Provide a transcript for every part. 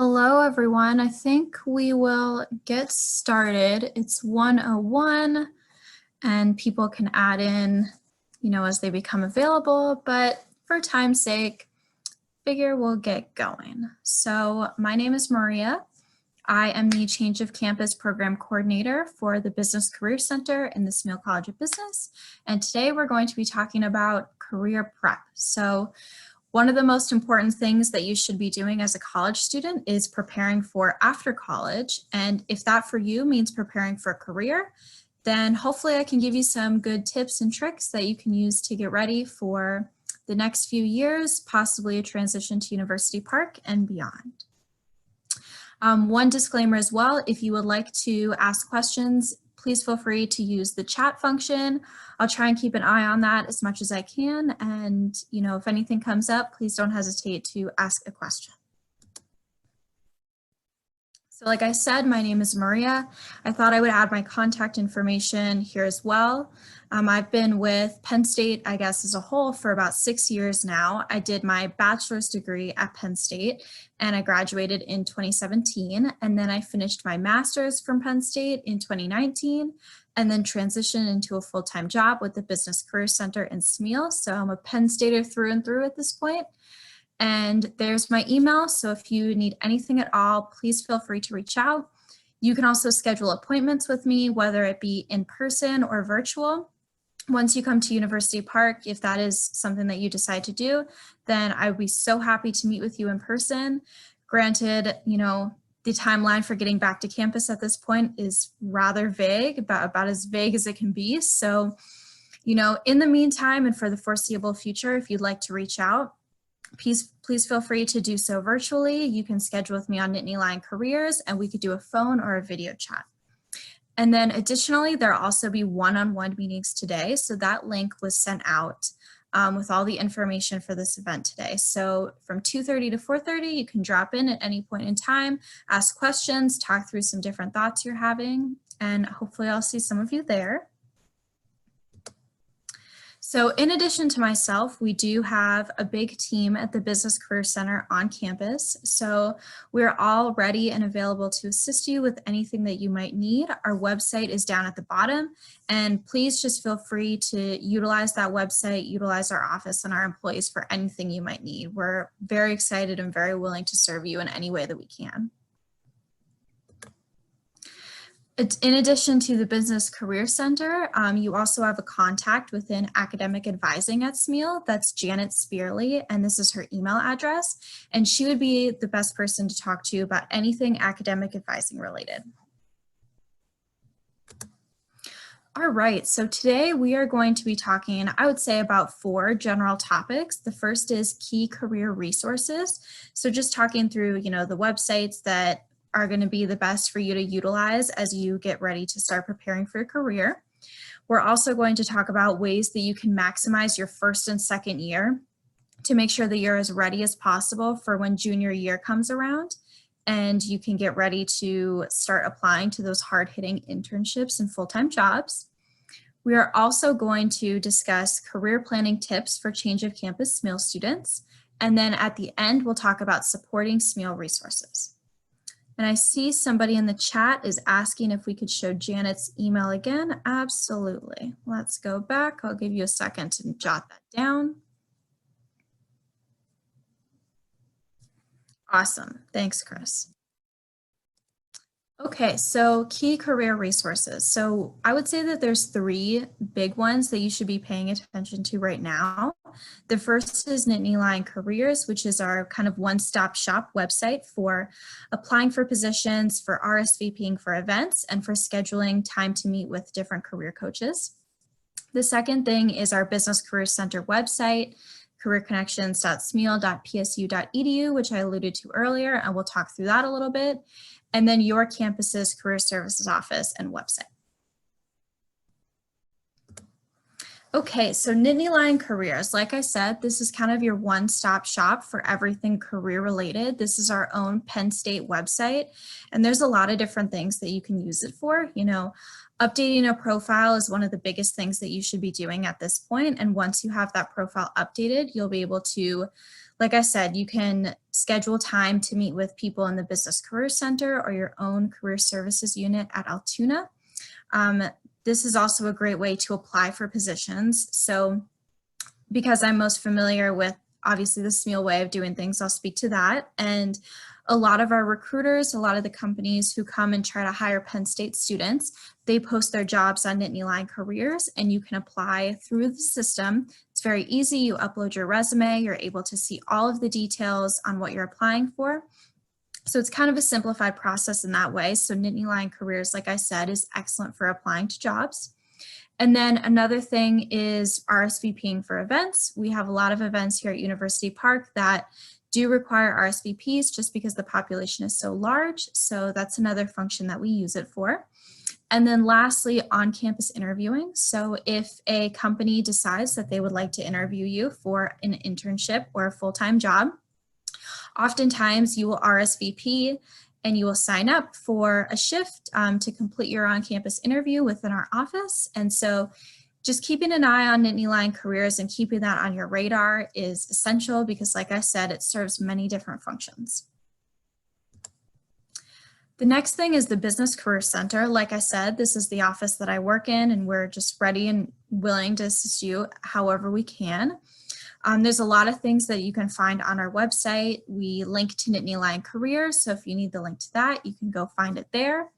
Hello, everyone. I think we will get started. It's 1:01 and people can add in, as they become available, but for time's sake, figure we'll get going. So my name is Maria. I am the Change of Campus Program Coordinator for the Business Career Center in the Smeal College of Business. And today we're going to be talking about career prep. So one of the most important things that you should be doing as a college student is preparing for after college. And if that for you means preparing for a career, then hopefully I can give you some good tips and tricks that you can use to get ready for the next few years, possibly a transition to University Park and beyond. One disclaimer as well, if you would like to ask questions, please feel free to use the chat function. I'll try and keep an eye on that as much as I can. And, if anything comes up, please don't hesitate to ask a question. So like I said, my name is Maria. I thought I would add my contact information here as well. I've been with Penn State, I guess, as a whole for about 6 years now. I did my bachelor's degree at Penn State and I graduated in 2017. And then I finished my master's from Penn State in 2019 and then transitioned into a full-time job with the Business Career Center in Smeal. So I'm a Penn Stater through and through at this point. And there's my email. So if you need anything at all, please feel free to reach out. You can also schedule appointments with me, whether it be in person or virtual. Once you come to University Park, if that is something that you decide to do, then I would be so happy to meet with you in person. Granted, the timeline for getting back to campus at this point is rather vague, about as vague as it can be. So, in the meantime and for the foreseeable future, if you'd like to reach out, please feel free to do so virtually. You can schedule with me on Nittany Lion Careers and we could do a phone or a video chat. And then additionally, there'll also be one-on-one meetings today. So that link was sent out with all the information for this event today. So from 2:30 to 4:30, you can drop in at any point in time, ask questions, talk through some different thoughts you're having, and hopefully I'll see some of you there. So in addition to myself, we do have a big team at the Business Career Center on campus. So we're all ready and available to assist you with anything that you might need. Our website is down at the bottom, and please just feel free to utilize that website, utilize our office and our employees for anything you might need. We're very excited and very willing to serve you in any way that we can. In addition to the Business Career Center, you also have a contact within academic advising at Smeal. That's Janet Spearley, and this is her email address. And she would be the best person to talk to about anything academic advising related. All right, so today we are going to be talking, I would say, about 4 general topics. The first is key career resources. So just talking through, the websites that are going to be the best for you to utilize as you get ready to start preparing for your career. We're also going to talk about ways that you can maximize your first and second year to make sure that you're as ready as possible for when junior year comes around and you can get ready to start applying to those hard-hitting internships and full-time jobs. We are also going to discuss career planning tips for change of campus Smeal students. And then at the end, we'll talk about supporting Smeal resources. And I see somebody in the chat is asking if we could show Janet's email again. Absolutely. Let's go back. I'll give you a second to jot that down. Awesome. Thanks, Chris. Okay, so key career resources. So I would say that there's 3 big ones that you should be paying attention to right now. The first is Nittany Lion Careers, which is our kind of one-stop shop website for applying for positions, for RSVPing for events, and for scheduling time to meet with different career coaches. The second thing is our Business Career Center website, careerconnections.smeal.psu.edu, which I alluded to earlier, and we'll talk through that a little bit. And then your campus's career services office and website. Okay, so Nittany Lion Careers, like I said, this is kind of your one-stop shop for everything career related. This is our own Penn State website, and there's a lot of different things that you can use it for. Updating a profile is one of the biggest things that you should be doing at this point. And once you have that profile updated, you'll be able to Like I said, you can schedule time to meet with people in the Business Career Center or your own career services unit at Altoona. This is also a great way to apply for positions. So because I'm most familiar with obviously the SMEAL way of doing things, I'll speak to that. And a lot of our recruiters, a lot of the companies who come and try to hire Penn State students, they post their jobs on Nittany Lion Careers, and you can apply through the system. It's very easy. You upload your resume, you're able to see all of the details on what you're applying for. So it's kind of a simplified process in that way. So Nittany Lion Careers, like I said, is excellent for applying to jobs. And then another thing is RSVPing for events. We have a lot of events here at University Park that do require RSVPs just because the population is so large. So that's another function that we use it for. And then lastly, on-campus interviewing. So if a company decides that they would like to interview you for an internship or a full-time job, oftentimes you will RSVP and you will sign up for a shift to complete your on-campus interview within our office. And so just keeping an eye on Nittany Lion Careers and keeping that on your radar is essential because, like I said, it serves many different functions. The next thing is the Business Career Center. Like I said, this is the office that I work in, and we're just ready and willing to assist you however we can. There's a lot of things that you can find on our website. We link to Nittany Lion Careers, so if you need the link to that, you can go find it there.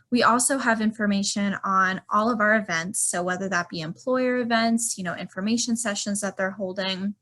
We also have information on all of our events, so whether that be employer events, information sessions that they're holding,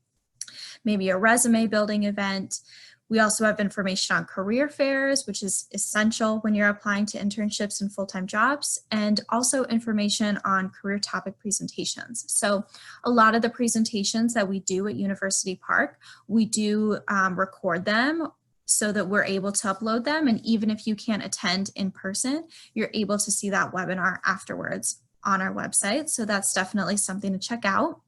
maybe a resume building event. We also have information on career fairs, which is essential when you're applying to internships and full-time jobs, and also information on career topic presentations. So a lot of the presentations that we do at University Park, we do record them so that we're able to upload them. And even if you can't attend in person, you're able to see that webinar afterwards on our website. So that's definitely something to check out.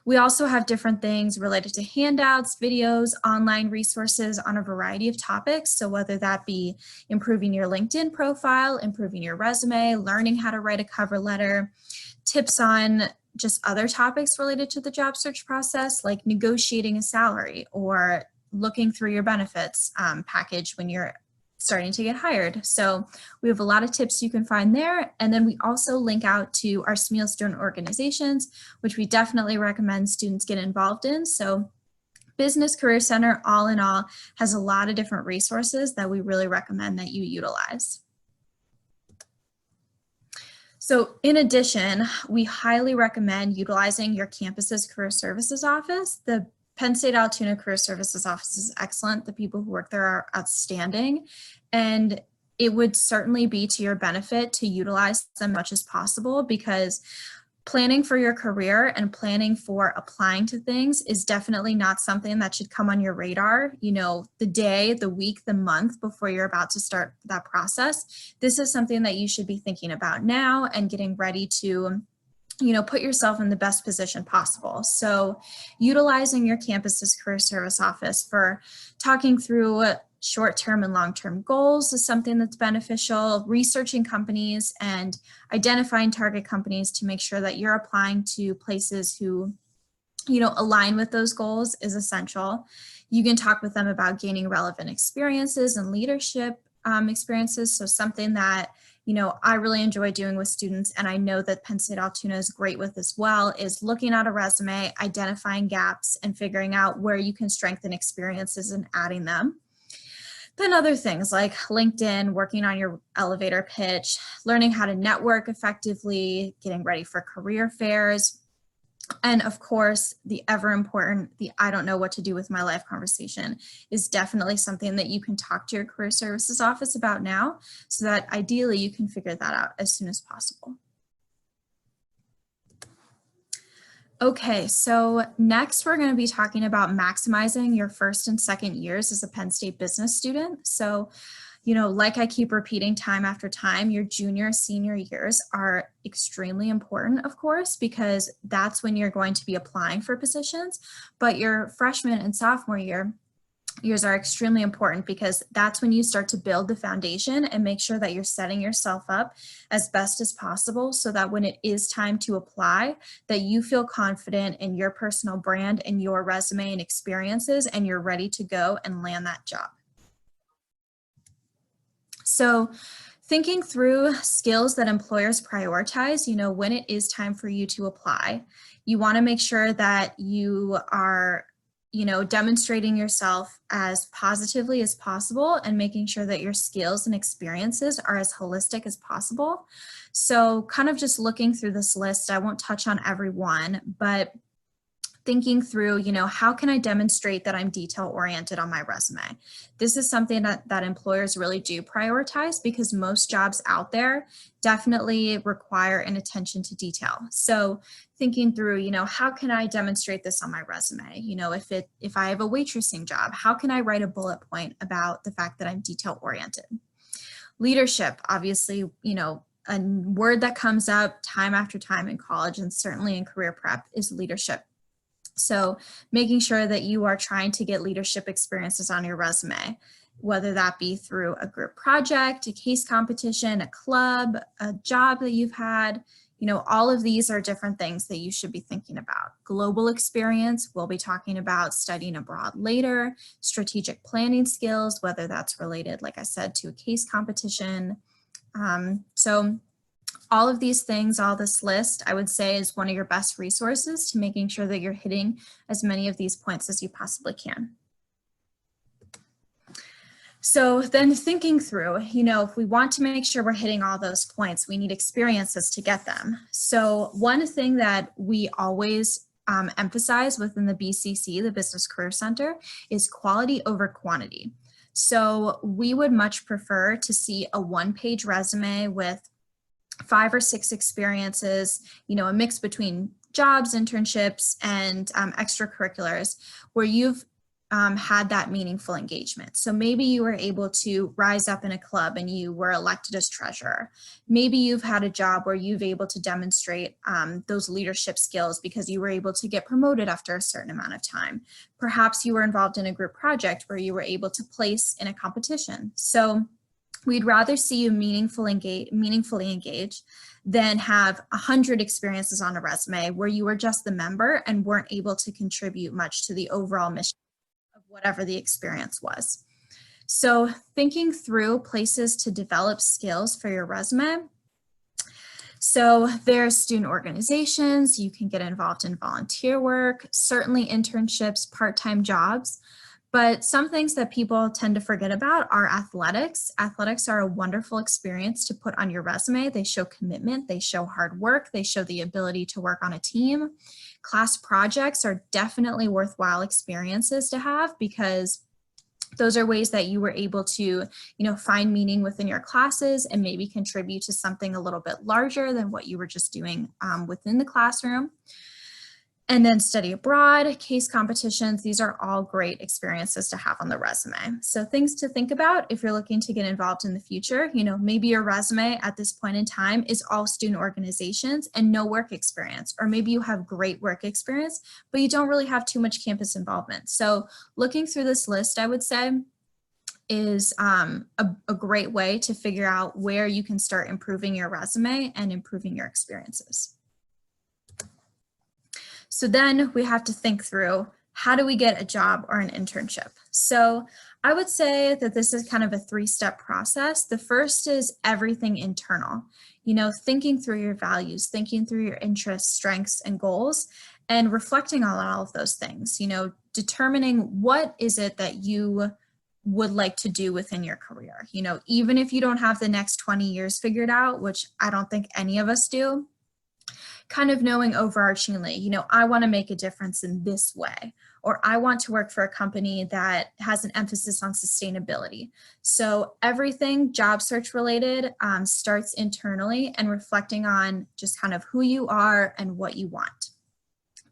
We also have different things related to handouts, videos, online resources on a variety of topics. So whether that be improving your LinkedIn profile, improving your resume, learning how to write a cover letter, tips on just other topics related to the job search process, like negotiating a salary or looking through your benefits package when you're starting to get hired. So we have a lot of tips you can find there. And then we also link out to our SMEAL student organizations, which we definitely recommend students get involved in. So Business Career Center, all in all, has a lot of different resources that we really recommend that you utilize. So in addition, we highly recommend utilizing your campus's career services office. The Penn State Altoona Career Services Office is excellent. The people who work there are outstanding, and it would certainly be to your benefit to utilize them as much as possible, because planning for your career and planning for applying to things is definitely not something that should come on your radar, the day, the week, the month before you're about to start that process. This is something that you should be thinking about now and getting ready to put yourself in the best position possible. So utilizing your campus's career service office for talking through short-term and long-term goals is something that's beneficial. Researching companies and identifying target companies to make sure that you're applying to places who align with those goals is essential. You can talk with them about gaining relevant experiences and leadership experiences. So something that I really enjoy doing with students, and I know that Penn State Altoona is great with as well, is looking at a resume, identifying gaps, and figuring out where you can strengthen experiences and adding them. Then other things like LinkedIn, working on your elevator pitch, learning how to network effectively, getting ready for career fairs, and of course, the ever important, the I don't know what to do with my life conversation is definitely something that you can talk to your career services office about now, so that ideally you can figure that out as soon as possible. Okay, so next we're going to be talking about maximizing your first and second years as a Penn State business student. So like I keep repeating time after time, your junior, senior years are extremely important, of course, because that's when you're going to be applying for positions. But your freshman and sophomore year, Years are extremely important because that's when you start to build the foundation and make sure that you're setting yourself up as best as possible so that when it is time to apply, that you feel confident in your personal brand and your resume and experiences, and you're ready to go and land that job. So thinking through skills that employers prioritize, when it is time for you to apply, you want to make sure that you are demonstrating yourself as positively as possible and making sure that your skills and experiences are as holistic as possible. So kind of just looking through this list, I won't touch on every one, but thinking through, how can I demonstrate that I'm detail oriented on my resume? This is something that employers really do prioritize because most jobs out there definitely require an attention to detail. So thinking through, how can I demonstrate this on my resume? If I have a waitressing job, how can I write a bullet point about the fact that I'm detail oriented? Leadership, obviously, a word that comes up time after time in college and certainly in career prep is leadership. So making sure that you are trying to get leadership experiences on your resume, whether that be through a group project, a case competition, a club, a job that you've had, all of these are different things that you should be thinking about. Global experience, we'll be talking about studying abroad later, strategic planning skills, whether that's related, like I said, to a case competition. So all of these things, all this list, I would say is one of your best resources to making sure that you're hitting as many of these points as you possibly can. So then thinking through, if we want to make sure we're hitting all those points, we need experiences to get them. So one thing that we always emphasize within the BCC, the Business Career Center, is quality over quantity. So we would much prefer to see a one-page resume with 5 or 6 experiences, a mix between jobs, internships, and extracurriculars where you've had that meaningful engagement. So maybe you were able to rise up in a club and you were elected as treasurer. Maybe you've had a job where you've able to demonstrate those leadership skills because you were able to get promoted after a certain amount of time. Perhaps you were involved in a group project where you were able to place in a competition. So we'd rather see you meaningfully engaged than have 100 experiences on a resume where you were just the member and weren't able to contribute much to the overall mission of whatever the experience was. So thinking through places to develop skills for your resume. So there's student organizations, you can get involved in volunteer work, certainly internships, part-time jobs. But some things that people tend to forget about are athletics. Athletics are a wonderful experience to put on your resume. They show commitment, they show hard work, they show the ability to work on a team. Class projects are definitely worthwhile experiences to have because those are ways that you were able to, find meaning within your classes and maybe contribute to something a little bit larger than what you were just doing within the classroom. And then study abroad, case competitions, these are all great experiences to have on the resume. So things to think about if you're looking to get involved in the future, maybe your resume at this point in time is all student organizations and no work experience, or maybe you have great work experience, but you don't really have too much campus involvement. So looking through this list, I would say, is a great way to figure out where you can start improving your resume and improving your experiences. So then we have to think through, how do we get a job or an internship? So I would say that this is kind of a 3-step process. The first is everything internal, thinking through your values, thinking through your interests, strengths, and goals, and reflecting on all of those things, determining what is it that you would like to do within your career. Even if you don't have the next 20 years figured out, which I don't think any of us do, kind of knowing overarchingly, I want to make a difference in this way, or I want to work for a company that has an emphasis on sustainability. So everything job search related starts internally and reflecting on just kind of who you are and what you want.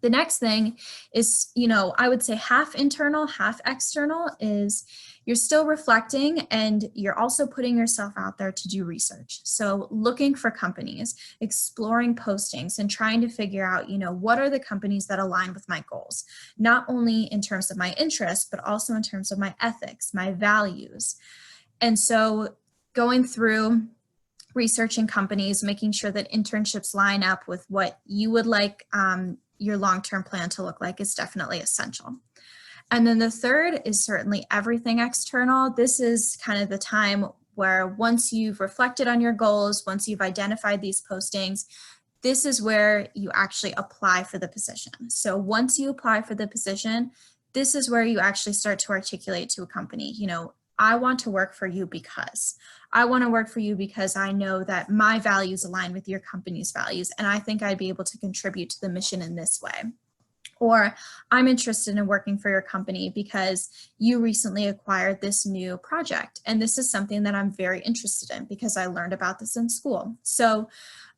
The next thing is, I would say half internal, half external is you're still reflecting and you're also putting yourself out there to do research. So looking for companies, exploring postings and trying to figure out, what are the companies that align with my goals, not only in terms of my interests, but also in terms of my ethics, my values. And so going through researching companies, making sure that internships line up with what you would like your long-term plan to look like is definitely essential. And then the third is certainly everything external. This is kind of the time where once you've reflected on your goals, once you've identified these postings, this is where you actually apply for the position. So once you apply for the position, this is where you actually start to articulate to a company, I want to work for you because I want to work for you because I know that my values align with your company's values, and I think I'd be able to contribute to the mission in this way. Or I'm interested in working for your company because you recently acquired this new project, and this is something that I'm very interested in because I learned about this in school. So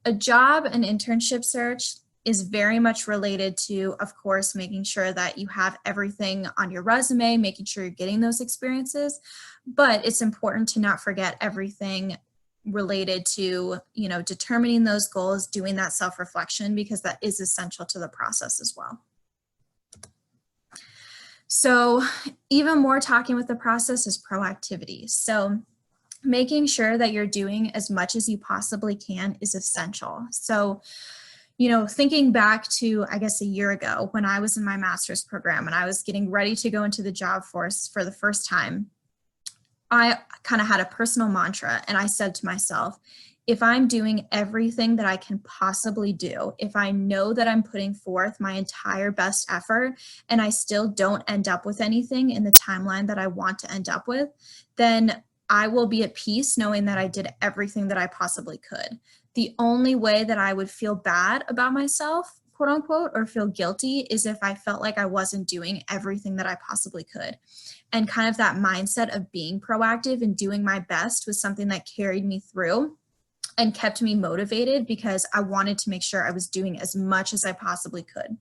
a job and internship search is very much related to, of course, making sure that you have everything on your resume, making sure you're getting those experiences, but it's important to not forget everything related to, determining those goals, doing that self-reflection, because that is essential to the process as well. So even more talking with the process is proactivity. So making sure that you're doing as much as you possibly can is essential. So thinking back to, I guess, a year ago when I was in my master's program and I was getting ready to go into the job force for the first time, I kind of had a personal mantra and I said to myself, if I'm doing everything that I can possibly do, if I know that I'm putting forth my entire best effort and I still don't end up with anything in the timeline that I want to end up with, then I will be at peace knowing that I did everything that I possibly could. The only way that I would feel bad about myself, quote unquote, or feel guilty is if I felt like I wasn't doing everything that I possibly could. And kind of that mindset of being proactive and doing my best was something that carried me through and kept me motivated because I wanted to make sure I was doing as much as I possibly could.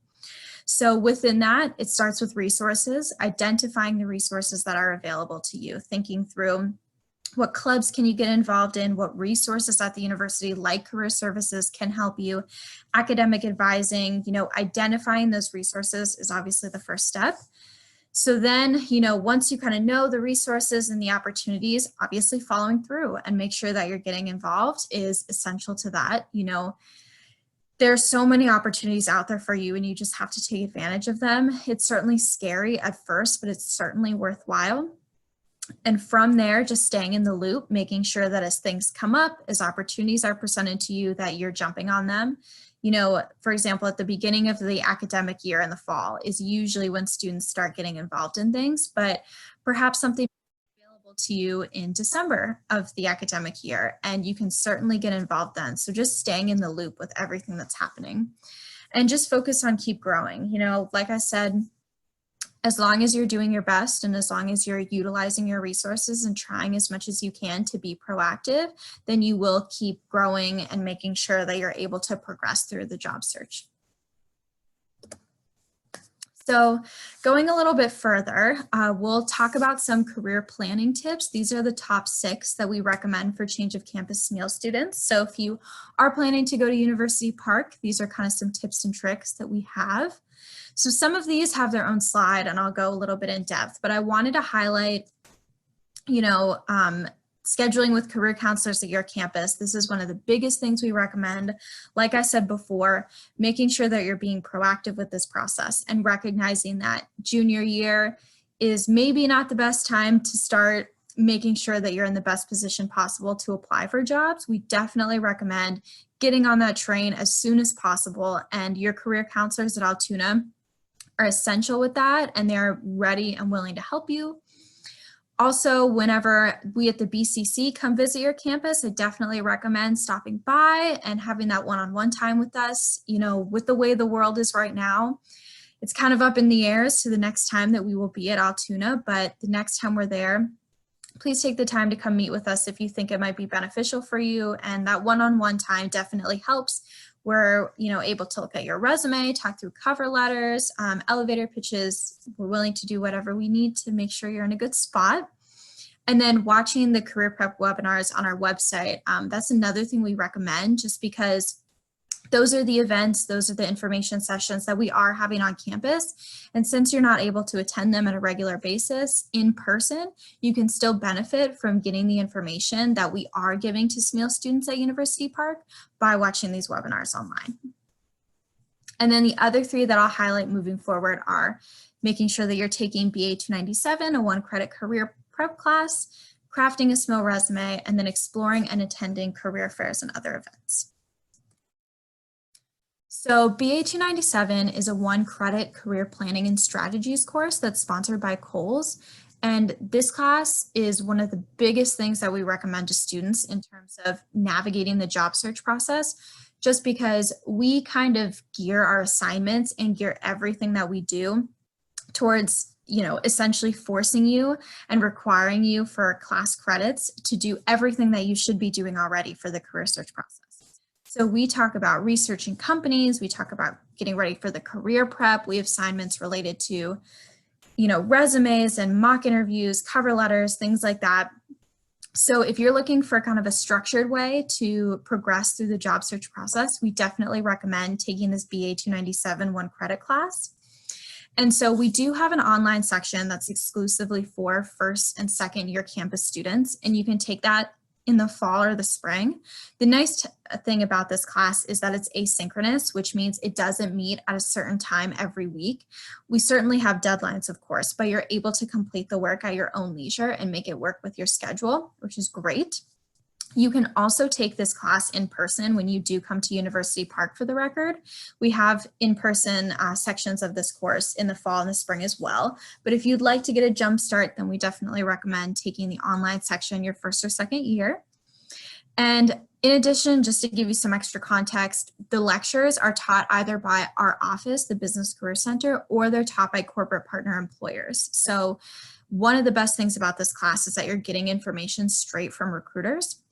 So within that, it starts with resources, identifying the resources that are available to you, thinking through what clubs can you get involved in, what resources at the university like career services can help you, academic advising, identifying those resources is obviously the first step. So then, once you kind of know the resources and the opportunities, obviously following through and make sure that you're getting involved is essential to that. There's so many opportunities out there for you and you just have to take advantage of them. It's certainly scary at first, but it's certainly worthwhile. And from there, just staying in the loop, making sure that as things come up, as opportunities are presented to you, that you're jumping on them. For example, at the beginning of the academic year in the fall is usually when students start getting involved in things, but perhaps something available to you in December of the academic year, and you can certainly get involved then. So just staying in the loop with everything that's happening and just focus on keep growing. Like I said, as long as you're doing your best and as long as you're utilizing your resources and trying as much as you can to be proactive, then you will keep growing and making sure that you're able to progress through the job search. So going a little bit further, we'll talk about some career planning tips. These are the top 6 that we recommend for change of campus SMEAL students. So if you are planning to go to University Park, these are kind of some tips and tricks that we have. So some of these have their own slide and I'll go a little bit in depth, but I wanted to highlight, scheduling with career counselors at your campus. This is one of the biggest things we recommend. Like I said before, making sure that you're being proactive with this process and recognizing that junior year is maybe not the best time to start making sure that you're in the best position possible to apply for jobs. We definitely recommend getting on that train as soon as possible, and your career counselors at Altoona are essential with that, and they're ready and willing to help you. Also, whenever we at the BCC come visit your campus, I definitely recommend stopping by and having that one-on-one time with us. With the way the world is right now, it's kind of up in the air as to the next time that we will be at Altoona, but the next time we're there, please take the time to come meet with us if you think it might be beneficial for you. And that one-on-one time definitely helps We're, able to look at your resume, talk through cover letters, elevator pitches. We're willing to do whatever we need to make sure you're in a good spot. And then watching the career prep webinars on our website, that's another thing we recommend, just because those are the events, those are the information sessions that we are having on campus. And since you're not able to attend them on a regular basis in person, you can still benefit from getting the information that we are giving to SMEAL students at University Park by watching these webinars online. And then the other three that I'll highlight moving forward are making sure that you're taking BA 297, a 1-credit career prep class, crafting a SMEAL resume, and then exploring and attending career fairs and other events. So BA 297 is a 1-credit career planning and strategies course that's sponsored by KOHLS. And this class is one of the biggest things that we recommend to students in terms of navigating the job search process, just because we kind of gear our assignments and gear everything that we do towards, essentially forcing you and requiring you for class credits to do everything that you should be doing already for the career search process. So we talk about researching companies, we talk about getting ready for the career prep, we have assignments related to, resumes and mock interviews, cover letters, things like that. So if you're looking for kind of a structured way to progress through the job search process, we definitely recommend taking this BA 297 1-credit class. And so we do have an online section that's exclusively for first and second year campus students, and you can take that in the fall or the spring. The nice thing about this class is that it's asynchronous, which means it doesn't meet at a certain time every week. We certainly have deadlines, of course, but you're able to complete the work at your own leisure and make it work with your schedule, which is great. You can also take this class in person when you do come to University Park, for the record. We have in-person sections of this course in the fall and the spring as well. But if you'd like to get a jump start, then we definitely recommend taking the online section your first or second year. And in addition, just to give you some extra context, the lectures are taught either by our office, the Business Career Center, or they're taught by corporate partner employers. So one of the best things about this class is that you're getting information straight from recruiters.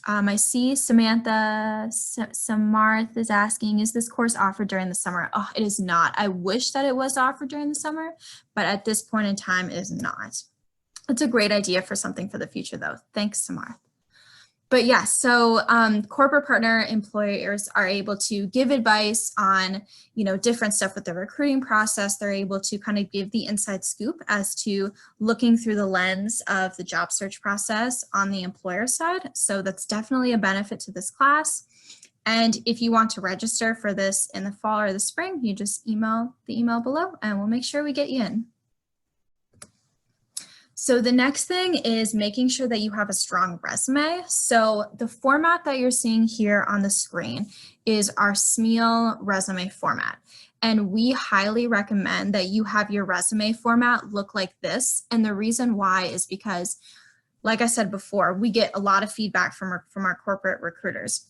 I see Samantha Samarth is asking, is this course offered during the summer? Oh, it is not. I wish that it was offered during the summer, but at this point in time, it is not. It's a great idea for something for the future, though. Thanks, Samarth. But yes, so corporate partner employers are able to give advice on, different stuff with the recruiting process. They're able to kind of give the inside scoop as to looking through the lens of the job search process on the employer side. So that's definitely a benefit to this class. And if you want to register for this in the fall or the spring, you just email the email below and we'll make sure we get you in. So the next thing is making sure that you have a strong resume. So the format that you're seeing here on the screen is our SMEAL resume format. And we highly recommend that you have your resume format look like this. And the reason why is because, like I said before, we get a lot of feedback from our corporate recruiters.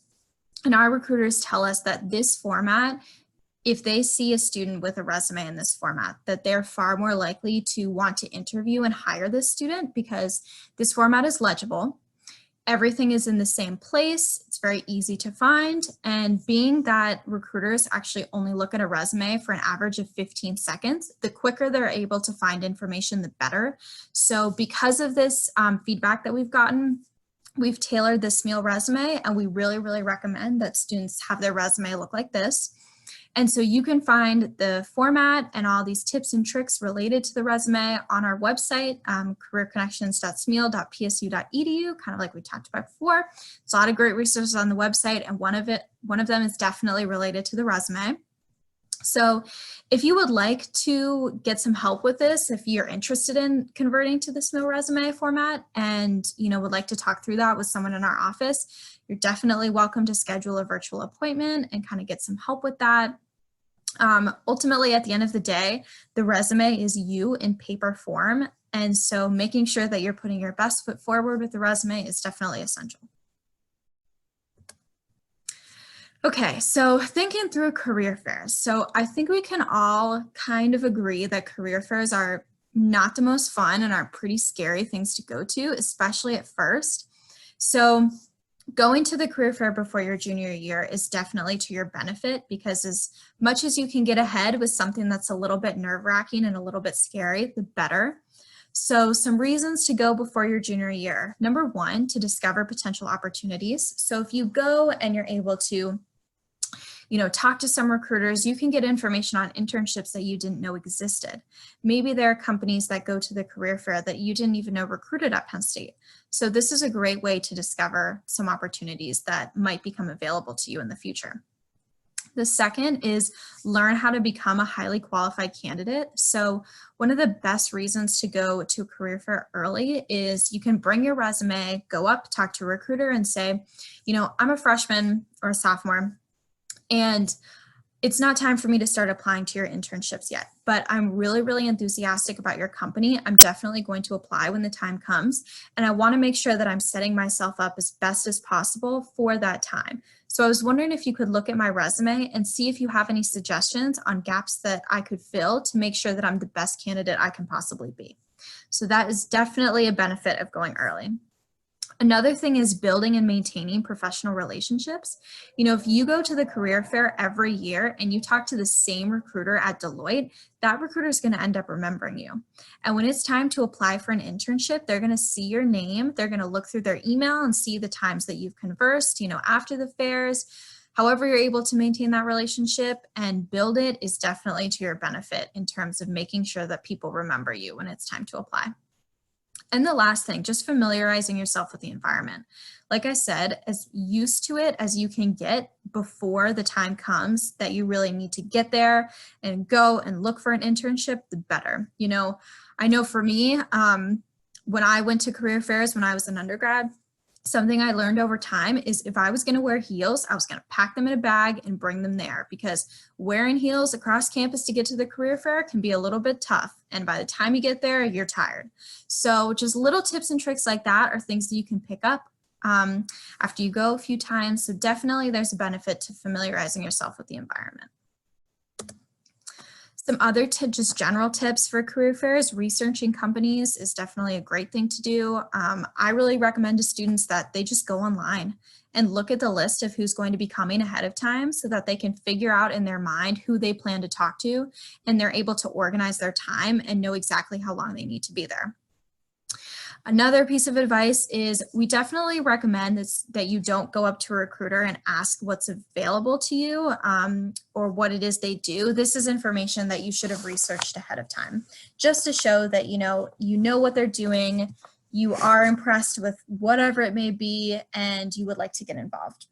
And our recruiters tell us that this format, if they see a student with a resume in this format, that they're far more likely to want to interview and hire this student because this format is legible. Everything is in the same place. It's very easy to find. And being that recruiters actually only look at a resume for an average of 15 seconds, the quicker they're able to find information, the better. So because of this feedback that we've gotten, we've tailored this SMEAL resume, and we really, really recommend that students have their resume look like this. And so you can find the format and all these tips and tricks related to the resume on our website, careerconnections.smeal.psu.edu, kind of like we talked about before. There's a lot of great resources on the website, and one of them is definitely related to the resume. So if you would like to get some help with this, if you're interested in converting to the SMEAL resume format and would like to talk through that with someone in our office, you're definitely welcome to schedule a virtual appointment and kind of get some help with that. Ultimately, at the end of the day, the resume is you in paper form. And so making sure that you're putting your best foot forward with the resume is definitely essential. Okay, so thinking through career fairs. So I think we can all kind of agree that career fairs are not the most fun and are pretty scary things to go to, especially at first. So Going to the career fair before your junior year is definitely to your benefit, because as much as you can get ahead with something that's a little bit nerve-wracking and a little bit scary, the better. So some reasons to go before your junior year. Number one, to discover potential opportunities. So if you go and you're able to talk to some recruiters, you can get information on internships that you didn't know existed. Maybe there are companies that go to the career fair that you didn't even know recruited at Penn State. So this is a great way to discover some opportunities that might become available to you in the future. The second is learn how to become a highly qualified candidate. So one of the best reasons to go to a career fair early is you can bring your resume, go up, talk to a recruiter and say, I'm a freshman or a sophomore, and it's not time for me to start applying to your internships yet, but I'm really, really enthusiastic about your company. I'm definitely going to apply when the time comes, and I want to make sure that I'm setting myself up as best as possible for that time. So I was wondering if you could look at my resume and see if you have any suggestions on gaps that I could fill to make sure that I'm the best candidate I can possibly be. So that is definitely a benefit of going early. Another thing is building and maintaining professional relationships. If you go to the career fair every year and you talk to the same recruiter at Deloitte, that recruiter is going to end up remembering you. And when it's time to apply for an internship, they're going to see your name. They're going to look through their email and see the times that you've conversed, after the fairs. However you're able to maintain that relationship and build it is definitely to your benefit in terms of making sure that people remember you when it's time to apply. And the last thing, just familiarizing yourself with the environment. Like I said, as used to it as you can get before the time comes that you really need to get there and go and look for an internship, the better. I know for me, when I went to career fairs when I was an undergrad, something I learned over time is if I was going to wear heels, I was going to pack them in a bag and bring them there, because wearing heels across campus to get to the career fair can be a little bit tough. And by the time you get there, you're tired. So just little tips and tricks like that are things that you can pick up after you go a few times. So definitely there's a benefit to familiarizing yourself with the environment. Some other just general tips for career fairs: researching companies is definitely a great thing to do. I really recommend to students that they just go online and look at the list of who's going to be coming ahead of time so that they can figure out in their mind who they plan to talk to, and they're able to organize their time and know exactly how long they need to be there. Another piece of advice is we definitely recommend that you don't go up to a recruiter and ask what's available to you or what it is they do. This is information that you should have researched ahead of time, just to show that you know what they're doing, you are impressed with whatever it may be, and you would like to get involved.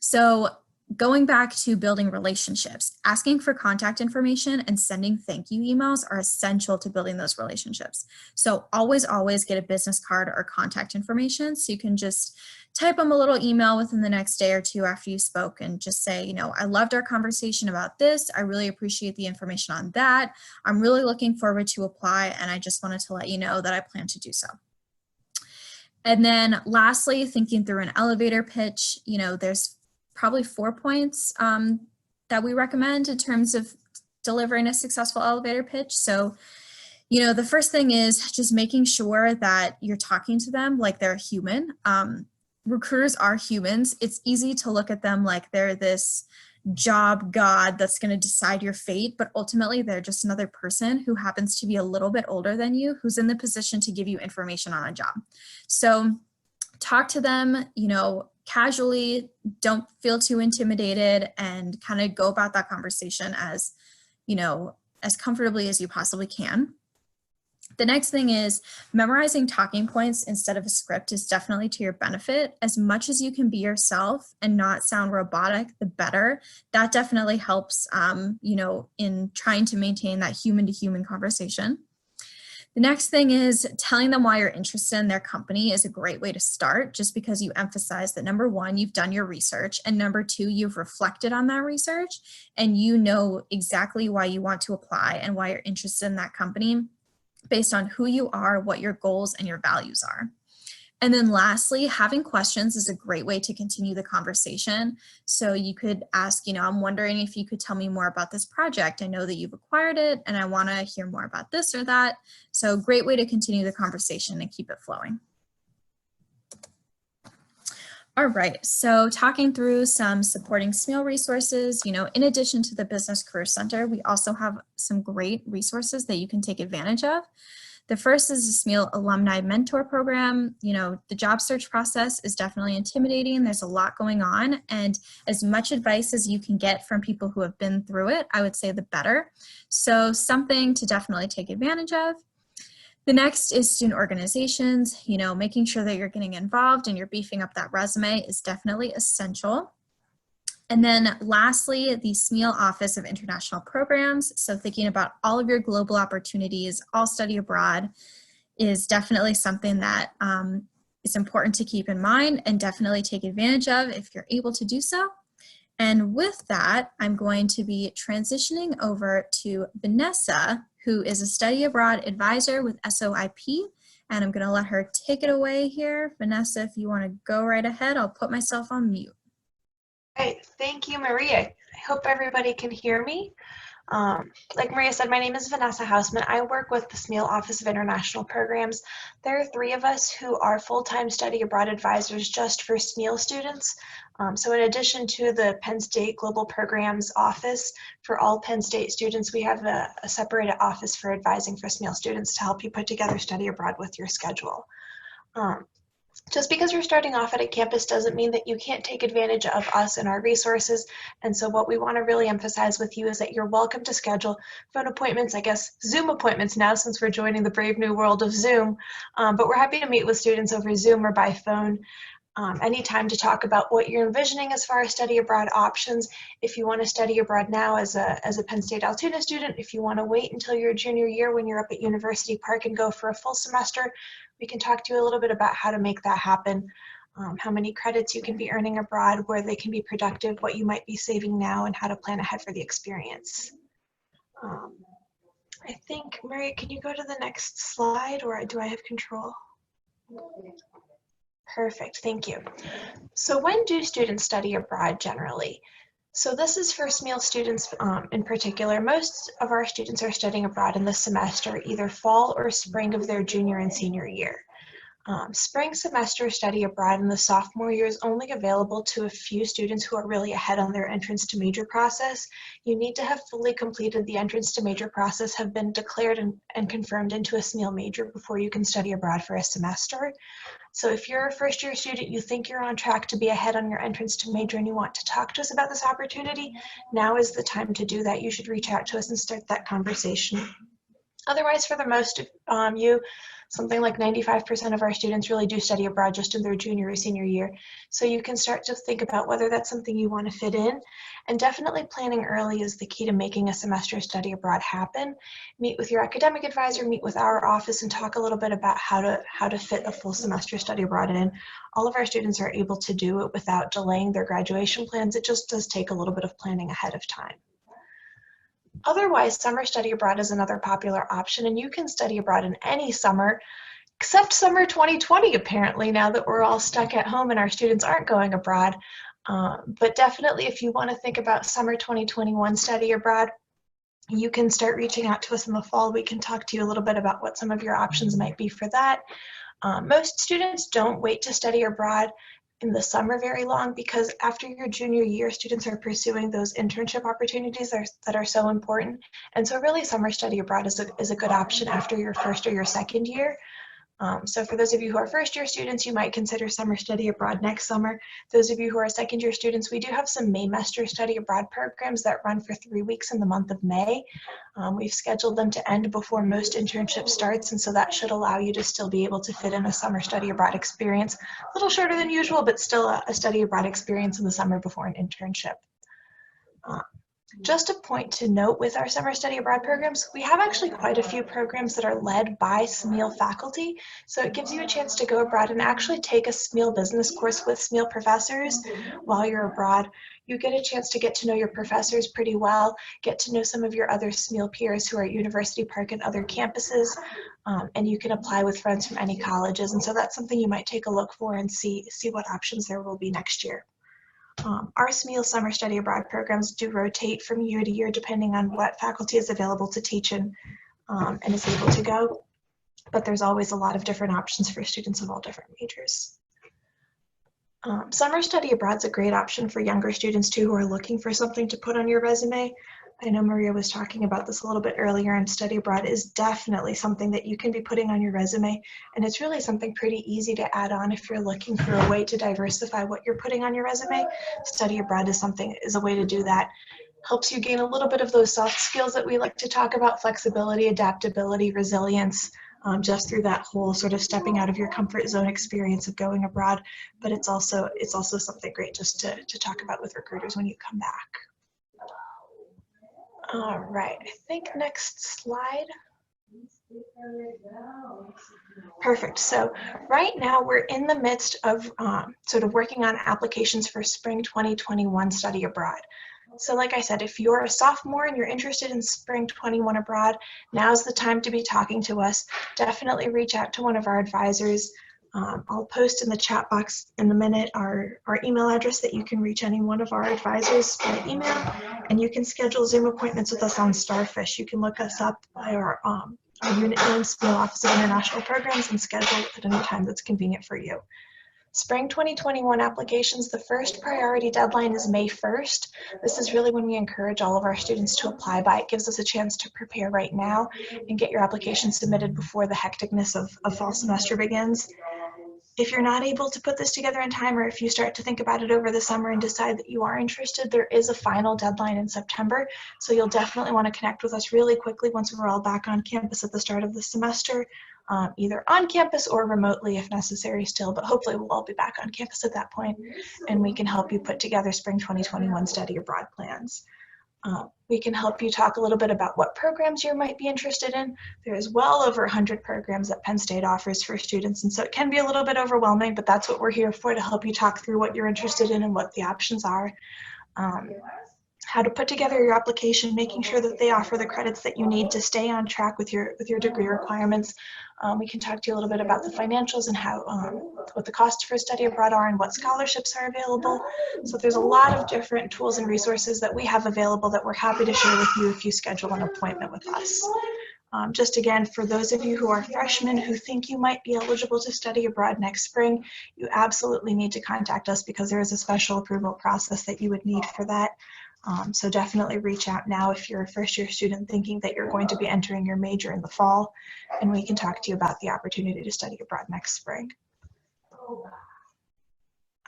So going back to building relationships, asking for contact information and sending thank you emails are essential to building those relationships. So always get a business card or contact information, so you can just type them a little email within the next day or two after you spoke and just say, I loved our conversation about this. I really appreciate the information on that. I'm really looking forward to apply, and I just wanted to let you know that I plan to do so. And then lastly, thinking through an elevator pitch. There's probably 4 points that we recommend in terms of delivering a successful elevator pitch. So, the first thing is just making sure that you're talking to them like they're a human. Recruiters are humans. It's easy to look at them like they're this job god that's going to decide your fate, but ultimately they're just another person who happens to be a little bit older than you, who's in the position to give you information on a job. So talk to them, casually, don't feel too intimidated, and kind of go about that conversation as comfortably as you possibly can. The next thing is memorizing talking points instead of a script is definitely to your benefit. As much as you can be yourself and not sound robotic, the better. That definitely helps, in trying to maintain that human-to-human conversation. The next thing is telling them why you're interested in their company is a great way to start, just because you emphasize that number one, you've done your research, and number two, you've reflected on that research and you know exactly why you want to apply and why you're interested in that company based on who you are, what your goals and your values are. And then lastly, having questions is a great way to continue the conversation. So you could ask, I'm wondering if you could tell me more about this project. I know that you've acquired it and I want to hear more about this or that. So great way to continue the conversation and keep it flowing. All right, so talking through some supporting SMEAL resources, in addition to the Business Career Center, we also have some great resources that you can take advantage of. The first is the SMEAL Alumni Mentor Program. The job search process is definitely intimidating. There's a lot going on, and as much advice as you can get from people who have been through it, I would say the better. So something to definitely take advantage of. The next is student organizations. Making sure that you're getting involved and you're beefing up that resume is definitely essential. And then lastly, the SMEAL Office of International Programs. So thinking about all of your global opportunities, all study abroad, is definitely something that is important to keep in mind and definitely take advantage of if you're able to do so. And with that, I'm going to be transitioning over to Vanessa, who is a study abroad advisor with SOIP, and I'm going to let her take it away here. Vanessa, if you want to go right ahead, I'll put myself on mute. Great, thank you, Maria. I hope everybody can hear me. Like Maria said, my name is Vanessa Hausman. I work with the SMEAL Office of International Programs. There are 3 of us who are full-time study abroad advisors just for SMEAL students. So in addition to the Penn State Global Programs Office, for all Penn State students, we have a separated office for advising for SMEAL students to help you put together study abroad with your schedule. Just because you're starting off at a campus doesn't mean that you can't take advantage of us and our resources. And so what we want to really emphasize with you is that you're welcome to schedule phone appointments, I guess Zoom appointments now since we're joining the brave new world of Zoom. But we're happy to meet with students over Zoom or by phone anytime to talk about what you're envisioning as far as study abroad options. If you want to study abroad now as a Penn State Altoona student, if you want to wait until your junior year when you're up at University Park and go for a full semester, we can talk to you a little bit about how to make that happen, how many credits you can be earning abroad, where they can be productive, what you might be saving now, and how to plan ahead for the experience. I think, Maria, can you go to the next slide, or do I have control? Perfect, thank you. So when do students study abroad generally? So this is for SMEAL students in particular. Most of our students are studying abroad in the semester, either fall or spring of their junior and senior year. Spring semester study abroad in the sophomore year is only available to a few students who are really ahead on their entrance to major process. You need to have fully completed the entrance to major process, have been declared and confirmed into a SMEAL major before you can study abroad for a semester. So if you're a first year student, you think you're on track to be ahead on your entrance to major and you want to talk to us about this opportunity, now is the time to do that. You should reach out to us and start that conversation. Otherwise, for the most of you, something like 95% of our students really do study abroad just in their junior or senior year. So you can start to think about whether that's something you want to fit in. And definitely planning early is the key to making a semester study abroad happen. Meet with your academic advisor, meet with our office, and talk a little bit about how to fit a full semester study abroad in. All of our students are able to do it without delaying their graduation plans. It just does take a little bit of planning ahead of time. Otherwise, summer study abroad is another popular option, and you can study abroad in any summer, except summer 2020, apparently, now that we're all stuck at home and our students aren't going abroad. But definitely, if you want to think about summer 2021 study abroad, you can start reaching out to us in the fall. We can talk to you a little bit about what some of your options might be for that. Most students don't wait to study abroad in the summer very long, because after your junior year, students are pursuing those internship opportunities that are so important. And so really summer study abroad is a good option after your first or your second year. So for those of you who are first year students, you might consider summer study abroad next summer. Those of you who are second year students, we do have some Maymester study abroad programs that run for 3 weeks in the month of May. We've scheduled them to end before most internship starts, and so that should allow you to still be able to fit in a summer study abroad experience. A little shorter than usual, but still a study abroad experience in the summer before an internship. Just a point to note with our summer study abroad programs, we have actually quite a few programs that are led by SMEAL faculty. So it gives you a chance to go abroad and actually take a SMEAL business course with SMEAL professors while you're abroad. You get a chance to get to know your professors pretty well, get to know some of your other SMEAL peers who are at University Park and other campuses, and you can apply with friends from any colleges. And so that's something you might take a look for and see what options there will be next year. Our SMEAL summer study abroad programs do rotate from year to year depending on what faculty is available to teach and is able to go, but there's always a lot of different options for students of all different majors. Summer study abroad is a great option for younger students too who are looking for something to put on your resume. I know Maria was talking about this a little bit earlier, and study abroad is definitely something that you can be putting on your resume, and it's really something pretty easy to add on if you're looking for a way to diversify what you're putting on your resume. Study abroad is a way to do that. Helps you gain a little bit of those soft skills that we like to talk about: flexibility, adaptability, resilience, just through that whole sort of stepping out of your comfort zone experience of going abroad. But it's also something great just to talk about with recruiters when you come back. All right, I think next slide. Perfect. So right now we're in the midst of sort of working on applications for spring 2021 study abroad. So like I said, if you're a sophomore and you're interested in spring 21 abroad, now's the time to be talking to us. Definitely reach out to one of our advisors. I'll post in the chat box in a minute our email address that you can reach any one of our advisors by email, and you can schedule Zoom appointments with us on Starfish. You can look us up by our Nittany Lion Careers Office of International Programs and schedule at any time that's convenient for you. Spring 2021 applications, the first priority deadline is May 1st. This is really when we encourage all of our students to apply by. It gives us a chance to prepare right now and get your application submitted before the hecticness of fall semester begins. If you're not able to put this together in time, or if you start to think about it over the summer and decide that you are interested, there is a final deadline in September. So you'll definitely want to connect with us really quickly once we're all back on campus at the start of the semester, either on campus or remotely if necessary still, but hopefully we'll all be back on campus at that point, and we can help you put together spring 2021 study abroad plans. We can help you talk a little bit about what programs you might be interested in. There's well over 100 programs that Penn State offers for students, and so it can be a little bit overwhelming, but that's what we're here for, to help you talk through what you're interested in and what the options are. How to put together your application, making sure that they offer the credits that you need to stay on track with your degree requirements. We can talk to you a little bit about the financials and how what the costs for study abroad are and what scholarships are available. So there's a lot of different tools and resources that we have available that we're happy to share with you if you schedule an appointment with us. Just again, for those of you who are freshmen who think you might be eligible to study abroad next spring, you absolutely need to contact us because there is a special approval process that you would need for that. So definitely reach out now if you're a first-year student thinking that you're going to be entering your major in the fall, and we can talk to you about the opportunity to study abroad next spring.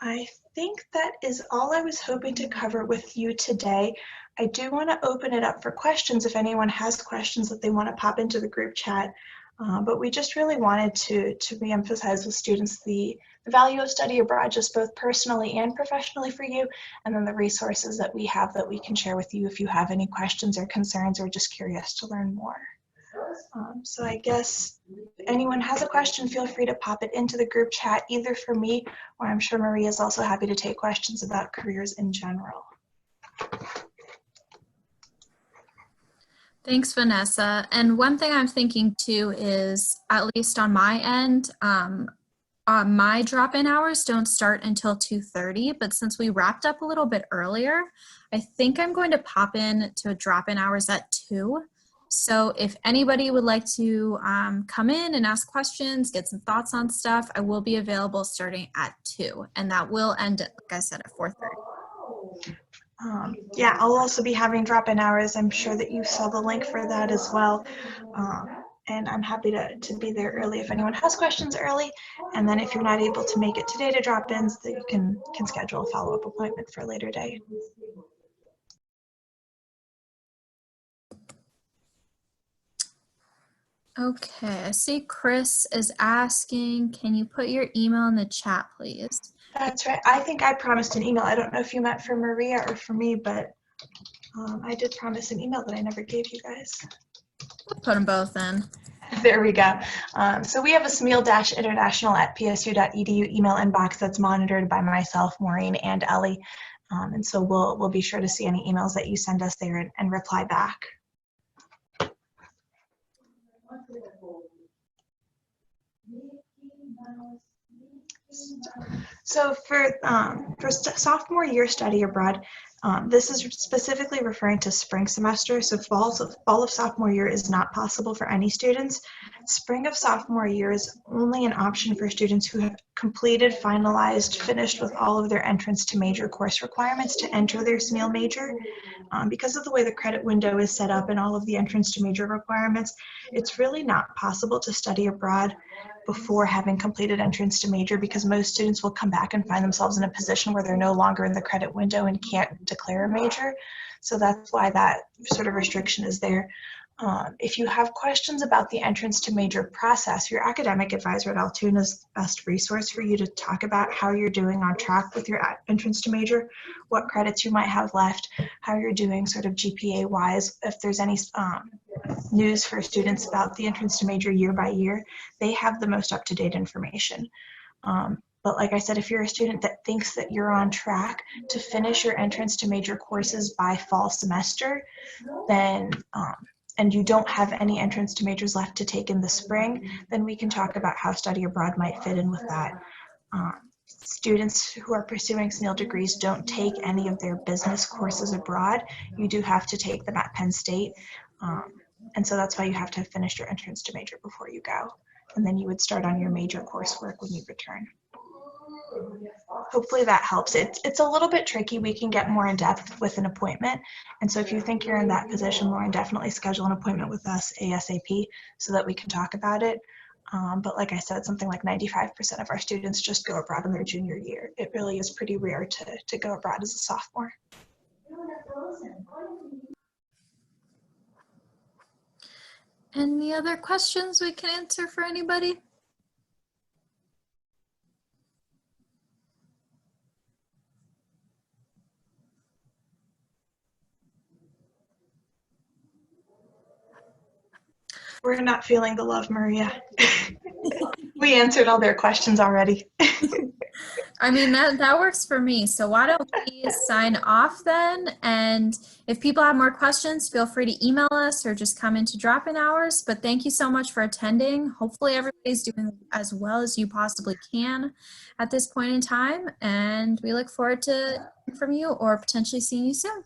I think that is all I was hoping to cover with you today. I do want to open it up for questions if anyone has questions that they want to pop into the group chat. But we just really wanted to reemphasize with students the value of study abroad, just both personally and professionally for you, and then the resources that we have that we can share with you if you have any questions or concerns or just curious to learn more. So I guess if anyone has a question, feel free to pop it into the group chat, either for me, or I'm sure Maria is also happy to take questions about careers in general. Thanks, Vanessa. And one thing I'm thinking too is, at least on my end, my drop-in hours don't start until 2:30, but since we wrapped up a little bit earlier, I think I'm going to pop in to drop-in hours at 2. So if anybody would like to come in and ask questions, get some thoughts on stuff, I will be available starting at 2, and that will end at, like I said, at 4:30. Yeah, I'll also be having drop-in hours. I'm sure that you saw the link for that as well. And I'm happy to be there early if anyone has questions early. And then if you're not able to make it today to drop-ins, that you can schedule a follow-up appointment for a later day. Okay, I see Chris is asking, can you put your email in the chat, please? That's right. I think I promised an email. I don't know if you meant for Maria or for me, but I did promise an email that I never gave you guys. We'll put them both in. There we go. So we have a SMEAL-international@psu.edu email inbox that's monitored by myself, Maureen, and Ellie. And so we'll be sure to see any emails that you send us there and reply back. So for sophomore year study abroad, This is specifically referring to spring semester, so fall of sophomore year is not possible for any students. Spring of sophomore year is only an option for students who have completed, finalized, finished with all of their entrance to major course requirements to enter their SMEAL major. Because of the way the credit window is set up and all of the entrance to major requirements, it's really not possible to study abroad before having completed entrance to major, because most students will come back and find themselves in a position where they're no longer in the credit window and can't declare a major. So that's why that sort of restriction is there. If you have questions about the entrance to major process, your academic advisor at Altoona is the best resource for you to talk about how you're doing on track with your entrance to major, what credits you might have left, how you're doing sort of GPA wise, if there's any news for students about the entrance to major year by year. They have the most up-to-date information. But like I said, if you're a student that thinks that you're on track to finish your entrance to major courses by fall semester, then and you don't have any entrance to majors left to take in the spring, then we can talk about how study abroad might fit in with that. Students who are pursuing SMEAL degrees don't take any of their business courses abroad. You do have to take them at Penn State. And so that's why you have to have finished your entrance to major before you go. And then you would start on your major coursework when you return. Hopefully that helps. It's a little bit tricky. We can get more in depth with an appointment. And so if you think you're in that position, Lauren, definitely schedule an appointment with us ASAP so that we can talk about it. But like I said, something like 95% of our students just go abroad in their junior year. It really is pretty rare to go abroad as a sophomore. Any other questions we can answer for anybody? We're not feeling the love, Maria. We answered all their questions already. I mean, that works for me. So why don't we sign off then? And if people have more questions, feel free to email us or just come into drop-in hours. But thank you so much for attending. Hopefully everybody's doing as well as you possibly can at this point in time. And we look forward to hearing from you or potentially seeing you soon.